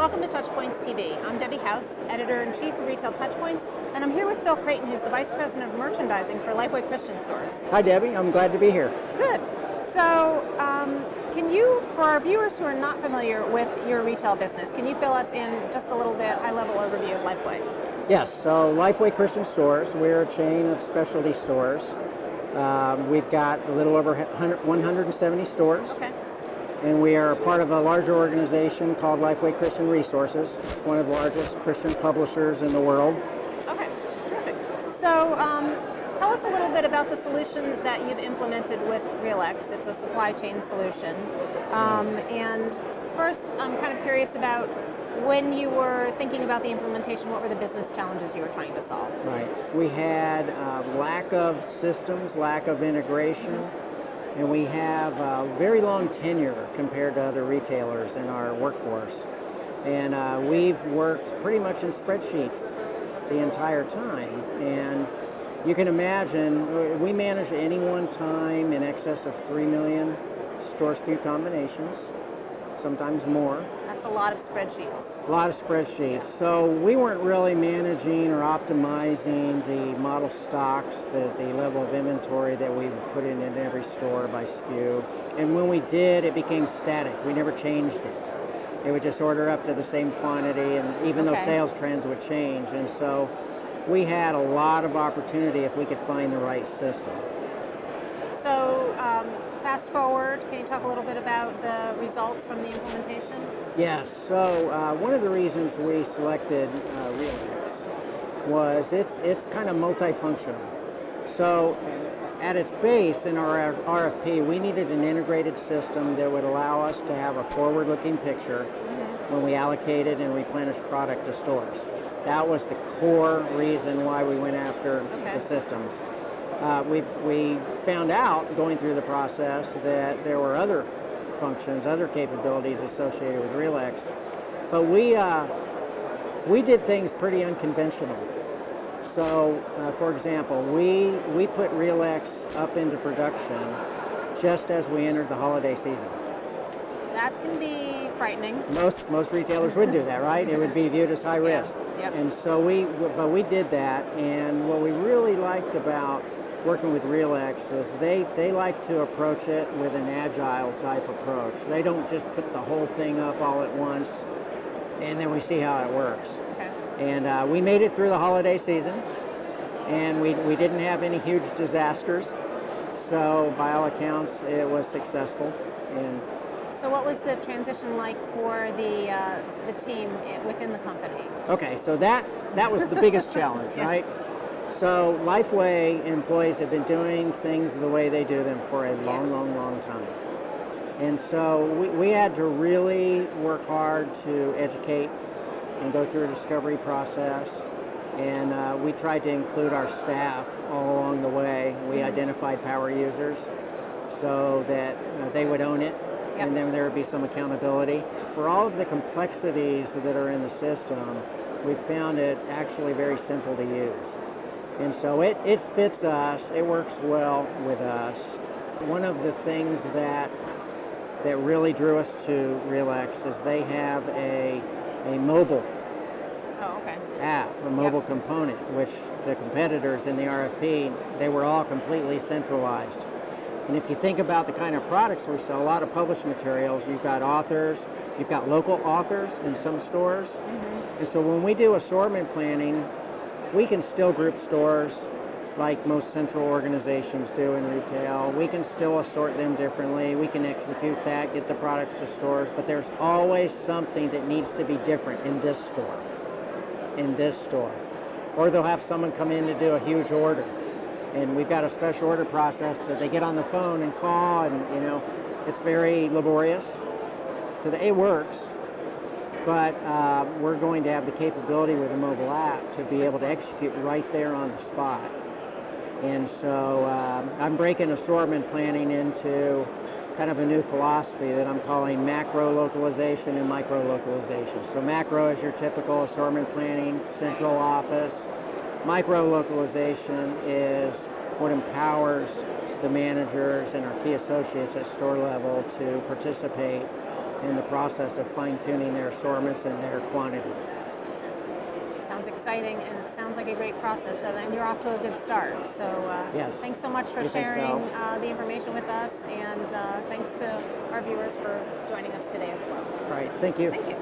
Welcome to Touchpoints TV. I'm Debbie House, Editor-in-Chief of Retail Touchpoints, and I'm here with Bill Creighton, who's the Vice President of Merchandising for Lifeway Christian Stores. Hi Debbie, I'm glad to be here. Good. So, can you, for our viewers who are not familiar with your retail business, can you fill us in just a little bit, high-level overview of Lifeway? Yes, so Lifeway Christian Stores, we're a chain of specialty stores. We've got a little over 170 stores. Okay. And we are part of a larger organization called Lifeway Christian Resources. It's one of the largest Christian publishers in the world. Okay, terrific. So tell us a little bit about the solution that you've implemented with RealX. It's a supply chain solution. And first, I'm kind of curious about when you were thinking about the implementation, what were the business challenges you were trying to solve? Right. We had lack of systems, lack of integration. And we have a very long tenure compared to other retailers in our workforce. And we've worked pretty much in spreadsheets the entire time. And you can imagine, we manage at any one time in excess of 3 million store SKU combinations, sometimes more. That's a lot of spreadsheets. A lot of spreadsheets. So we weren't really managing or optimizing the model stocks, the level of inventory that we would put in every store by SKU. And when we did, it became static. We never changed it. It would just order up to the same quantity, and even those sales trends would change. And so we had a lot of opportunity if we could find the right system. So fast forward, can you talk a little bit about the results from the implementation? Yes, so one of the reasons we selected RealX was it's kind of multifunctional. So at its base in our RFP, we needed an integrated system that would allow us to have a forward-looking picture when we allocated and replenished product to stores. That was the core reason why we went after the systems. We found out going through the process that there were other functions, other capabilities associated with RealX, but we did things pretty unconventional. So, for example, we put RealX up into production just as we entered the holiday season. That can be frightening. Most retailers would do that, right? It would be viewed as high risk. Yep. And so we did that, and what we really liked about working with RealX is they like to approach it with an agile type approach. They don't just put the whole thing up all at once and then we see how it works. Okay. And we made it through the holiday season, and we didn't have any huge disasters. So by all accounts, it was successful. And so what was the transition like for the team within the company? okay, so that was the biggest challenge, right? So Lifeway employees have been doing things the way they do them for a long time. And so we had to really work hard to educate and go through a discovery process. And we tried to include our staff all along the way. We identified power users so that they would own it, and then there would be some accountability. For all of the complexities that are in the system, we found it actually very simple to use. And so it fits us, it works well with us. One of the things that really drew us to RealX is they have a mobile app, a mobile component, which the competitors in the RFP, they were all completely centralized. And if you think about the kind of products we sell, a lot of published materials, you've got authors, you've got local authors in some stores. And so when we do assortment planning, we can still group stores like most central organizations do in retail. We can still assort them differently. We can execute that, get the products to stores, but there's always something that needs to be different in this store. Or they'll have someone come in to do a huge order. And we've got a special order process that they get on the phone and call, and it's very laborious. So it works. But we're going to have the capability with a mobile app to be able to execute right there on the spot. And so I'm breaking assortment planning into kind of a new philosophy that I'm calling macro localization and micro localization. So macro is your typical assortment planning, central office. Micro localization is what empowers the managers and our key associates at store level to participate in the process of fine-tuning their assortments and their quantities. Sounds exciting, and it sounds like a great process, and you're off to a good start. So Yes. thanks so much for You think sharing so? the information with us, and thanks to our viewers for joining us today as well. All right, thank you. Thank you.